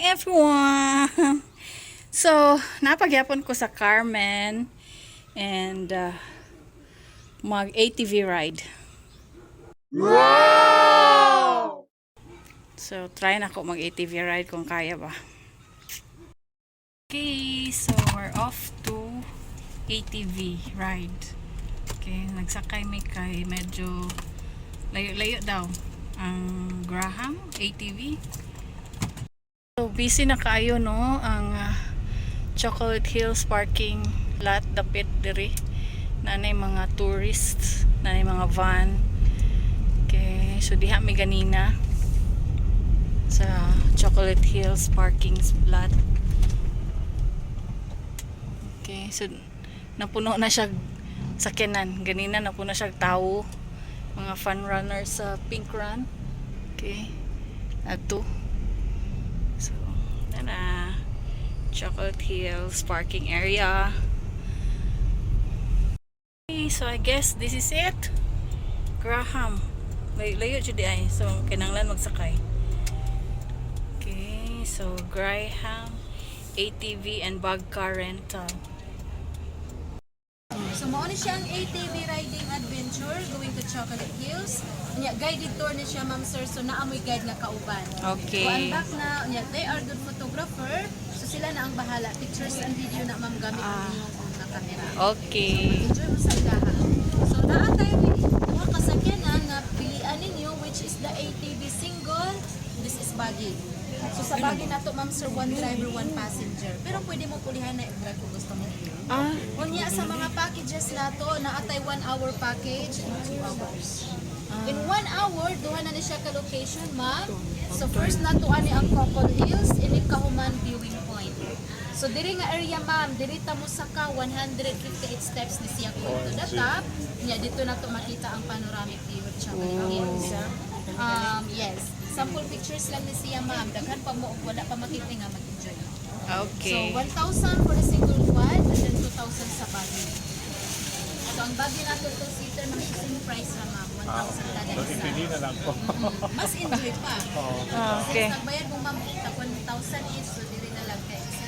everyone! So, napagyapon ko sa Carmen and mag ATV ride. Wow! So, try na ko mag ATV ride kung kaya ba. Okay, so we're off to ATV ride. Okay, nagsakay may kay medyo layo-layo daw ang Graham ATV. So, busy na kayo, no? Ang Chocolate Hills parking lot, dapit diri. Nanay mga tourists, nanay mga van. Okay, so diha mi ganina sa Chocolate Hills parking lot. Okay, so napuno na siya sakyanan. Ganina napuno siya tao. Mga fun runners sa pink run. Okay, ato. So, na Chocolate Hills parking area. Okay, so I guess this is it. Graham. Layo jud ay. So, kinahanglan magsakay. Okay, so Graham ATV and Bug Car rental. So mao ni siyang ATV riding adventure going to Chocolate Hills. Nya guided tour ni siya, ma'am sir. So naamoy guide nga kauban. Okay. So ang back na nya they are good photographer. So sila na ang bahala. Pictures and video na ma'am gamit ang inyong own na camera. Okay. So, enjoy mo sa ilaha. So naa tayo mga kasakyanan na pilian ninyo, which is the ATV single. This is buggy. So sa buggy na to, ma'am sir, one driver, one passenger. Pero pwede mo pulihan na i-drag kung gusto mo. Unya sa mga packages na to, naatay 1 hour package and 2 hours. In 1 hour, duha na ni siya ka location, ma'am. So first na to ani ang Couple Hills, ini Kahuman viewing point. So diri nga area, ma'am, diri ta mo saka 158 steps ni siya go to the top. Nya dito na to makita ang panoramic view of Chocolate Hills. Yes. Sample pictures lang ni siya, ma'am. Daghan pa mo wala pa makita nga mag-enjoy. Okay. So 1,000 for the single quad and then 2,000 sa buggy. So ang buggy na to two-seater, mga same price na, ma'am. 1,000 kada isa. na lang po. Mas enjoy pa. Okay. Since nagbayad mo, ma'am, 1,000 each, so dili na lang kay isa.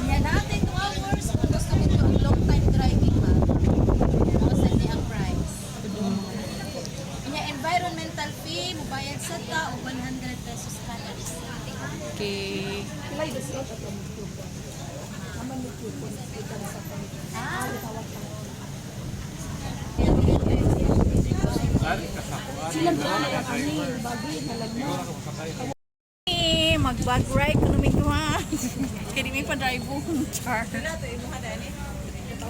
Yan natin 2 hours kung gusto mo ito ang long time driving, ma'am. 1,000 ni ang price. Kanya environmental fee, mubayad sa ta, o 100 pesos kada isa. Okay. Mag-bug ride kuno mi duha. Kaya mi pa drive char.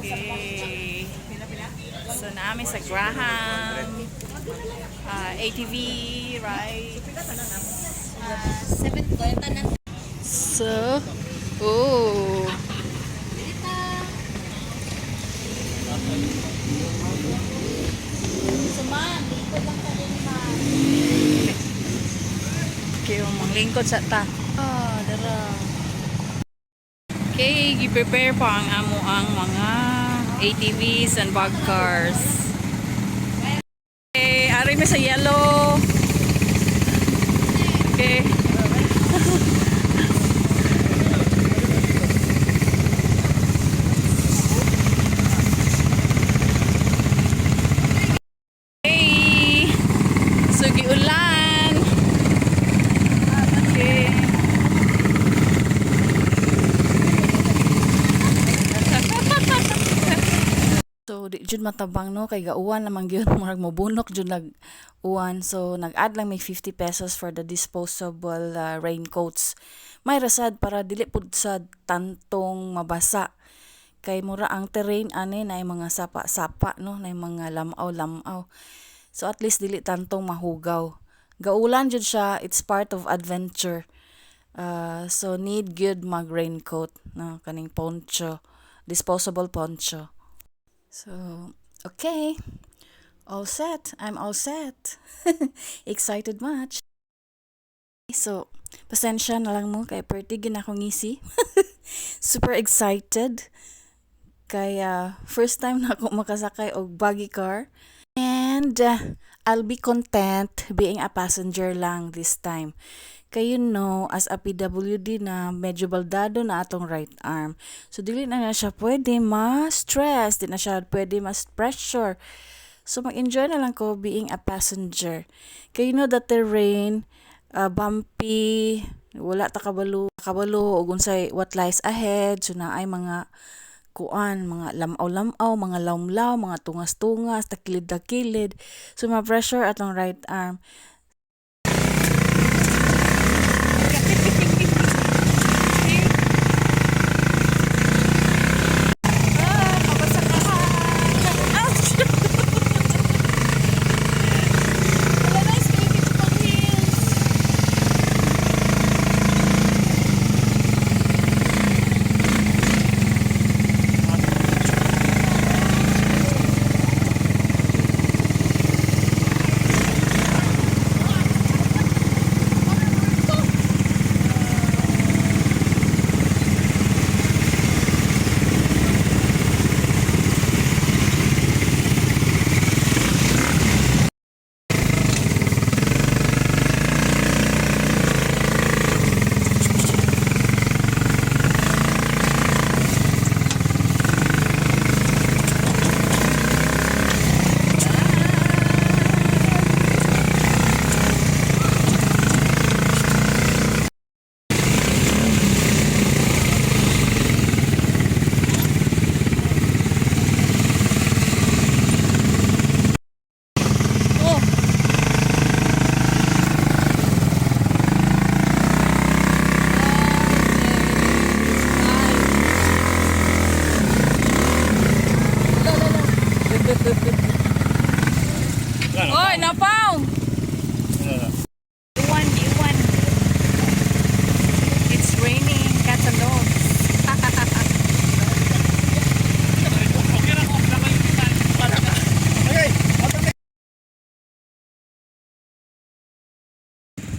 Okay. So namin sa Graham ATV ride. 7.30 na. So, oh. So, ma'am, ikot lang ka din, ma'am. Okay, manglingkod sa ta. Dara. Okay, i-prepare pa ang amo ang mga ATVs and bug cars. Okay, ari mi sa yellow. Okay. Hey, sugi ulan. Okay. So di jud matabang, no, kay gauwan lamang gyud murag mobunok jud nag-uwan. So nag-add lang may 50 pesos for the disposable raincoats. May rasad para dili pud sa tantong mabasa. Kay mura ang terrain ani na mga sapa-sapa, no, na mga lamaw-lamaw. So at least dili tantong mahugaw. Gaulan jud siya, it's part of adventure. So need good mag raincoat, no, kaning poncho, disposable poncho. So, okay. All set. I'm all set. Excited much. So, pasensya na lang mo kay pertigin ako ngisi. Super excited. Kaya first time na ako makasakay og buggy car. And I'll be content being a passenger lang this time. Kay as a PWD na medyo baldado na atong right arm. So dili na siya pwede ma-stress, di na siya pwede mas-pressure. So mag-enjoy na lang ko being a passenger. Kay the terrain, bumpy, wala ta kabalo ug unsay what lies ahead. So naay mga mga lamaw-lamaw, mga lawmlaw, mga tungas-tungas, takilid-takilid. So ma-pressure atong right arm. Oy, napaw! D1. It's raining, cats and dogs.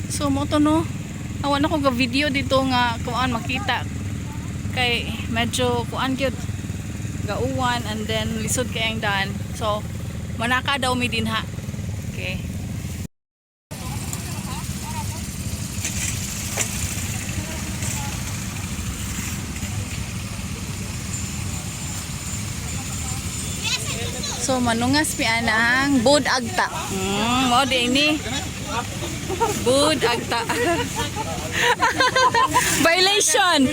So mo to no, awan ako ga video dito nga kuan makita kay medyo kuan gyud gauwan and then lisod kay ang daan. So manaka daw mi dinha. Okay. So manungas pi anang Bud Agta. Mo di ini. Bud Agta. Violation.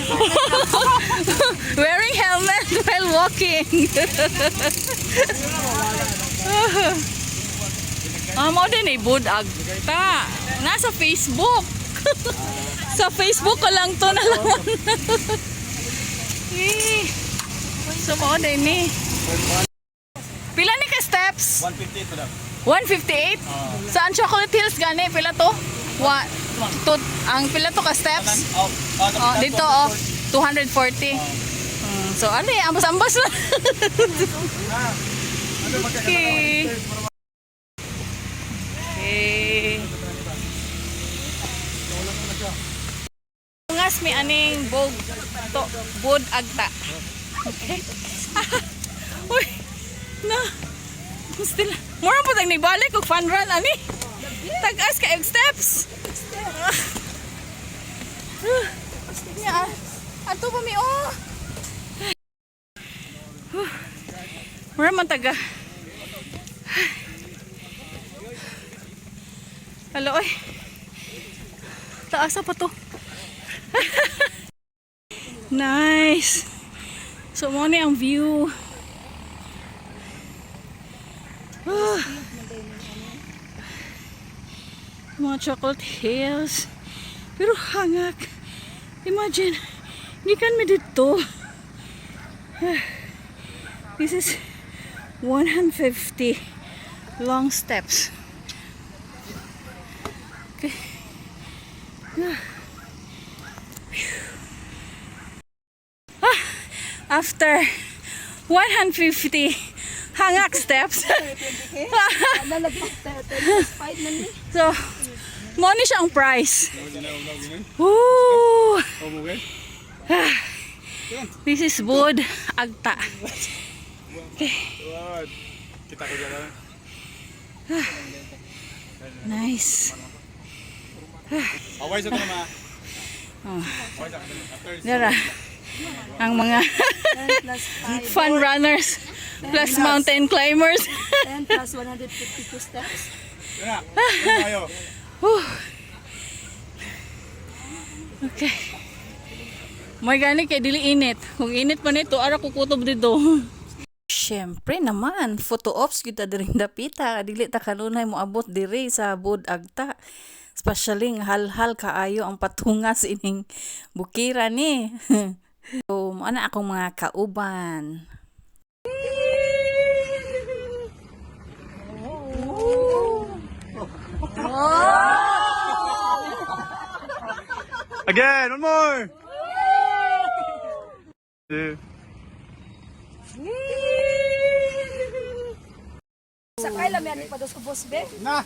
Wearing helmet while walking. Mo din eh, Bud Agta. Nasa Facebook. Sa Facebook ko lang to nalaman. So mo din eh. Pila ni ka steps? 158 madam. 158? Saan Chocolate Hills gani? Pila to? Ang pila to ka steps? Dito 240. So ano eh, ambas-ambas na. Okay. Okay. Tungas mi aning Bud Agta. Okay. Uy. Na. Still. Mura po tag nagbalik og fun run ani. Tag-as ka steps. Nya. Ato pa mi oh. Mura man taga. Hello oy. Taasa pa to. Nice. So mo ni ang view. Mga Chocolate Hills. Pero hangak. Imagine, gikan mi dito. This is 150 long steps. Okay. After 150 hangak steps. So, mo ni siyang price. Woo! This is Bud Agta. Okay. Kita ko dyan. Nice. Away sa ito naman. Oh. Dara. Ang mga fun runners plus mountain climbers. 10 plus 152 steps. Yan na. Tayo. Okay. May gani kay dili init. Kung init pa nito, ara kukutob dito. Syempre naman, photo ops kita diri dapita. Dili ta kanunay mo abot diri sa Bud Agta. Especially hal-hal kaayo ang patunga sa ining bukira ni. So, ana akong mga kauban. Again, one more. Sakay lang yan pa dos ko boss be. Na.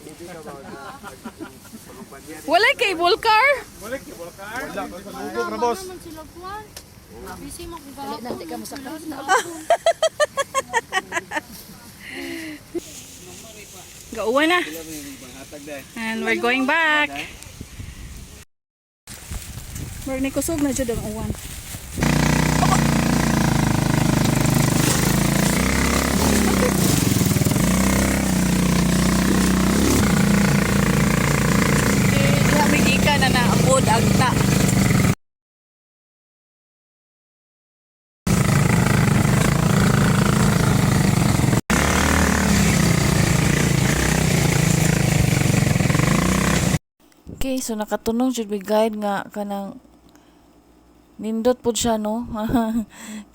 Wala kay car? Balik ki bolkar. Wala ko sa lubog na boss. Nanti ka mo sakay. Gauwan na. And we're going back. We're ni kusog na jud ang uwan. Gikan na na ang Bud Agta. Okay, so nakatunog jud mi guide nga kanang nindot pud siya no.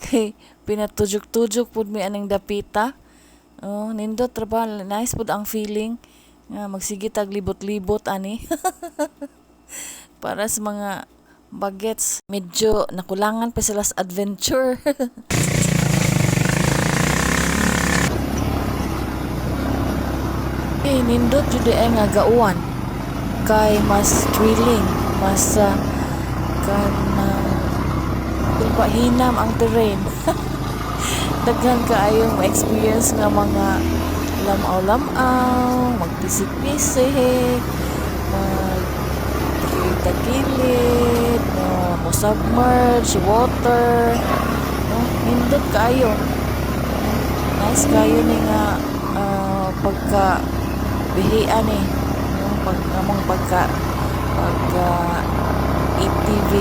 Kay pinatujuk-tujuk pud mi aning dapita. Oh, nindot ra ba, nice pud ang feeling. Nga magsige tag libot-libot ani. Para sa mga bagets, medyo nakulangan pa sila sa adventure. Eh, nindot jud ay nga gauwan. Kay mas thrilling, mas hinam ang terrain. Daghan kaayong experience nga mga lamaw-lamaw, magpisik-pisik, magkita-gilid, mo-submerge, water, hindot kayo. Nice kayo ni nga pagka bihian eh. Pagka ATV,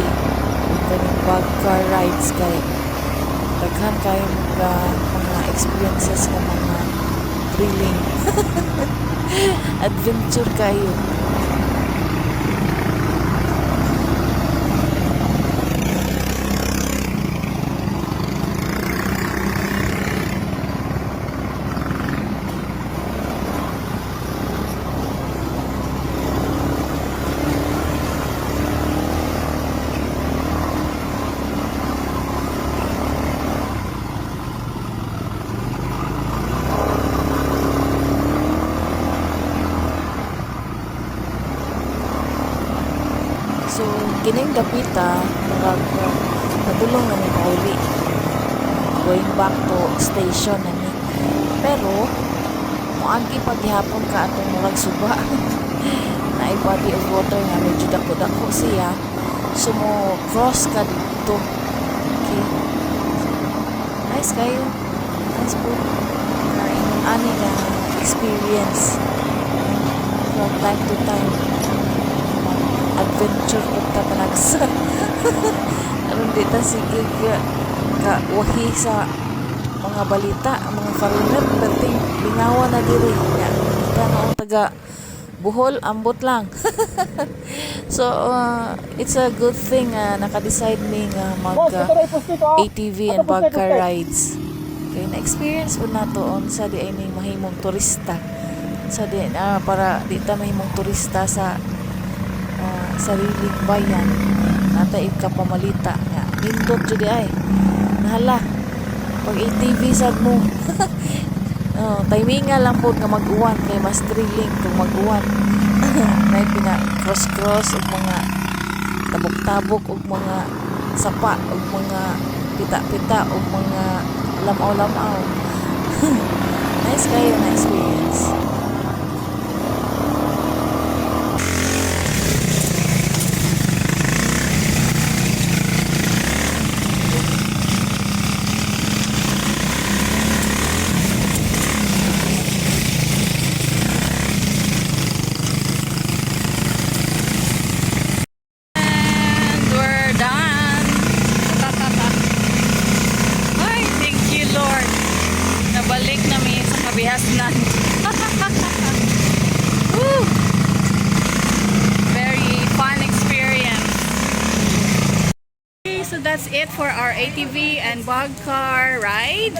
kaning bug car rides kay daghan kayo mga experiences ng mga thrilling adventure kayo. So, kining dapita, nadulong na ni mauli. Going back to station na ni. Pero, muagi paghihapon ka atong murag suba. Na body of water nga medyo dako-dako siya. So, mo cross ka dito. Okay. Nice kayo. Nice po. Ani na experience. From time to time. Adventure punta panagsa. Aron dita sige ka wahi sa mga balita, mga foreigner perting lingawan na diri nya. Kita noong taga Bohol ambot lang. So it's a good thing naka-decide mi nga mag ATV and bug car rides. Kay na experience po nato on sa di ay mahimong turista. Sa di para dita mahimong turista sa sariling bayan natay ka pamalita nga nindot jud ay nahala pag ATV sad mo. Timinga lang po nga mag-uwan kay mas thrilling kung mag-uwan. May pina cross-cross og mga tabok-tabok og mga sapa og mga pita-pita og mga lamaw-lamaw. Nice kayo na experience. that's it for our ATV and bug car ride.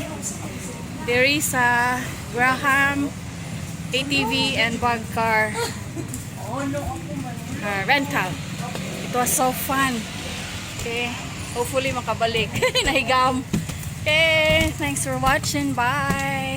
There is a Graham ATV and bug car rental. It was so fun. Okay, hopefully makabalik. Nahigam. Okay, thanks for watching. Bye.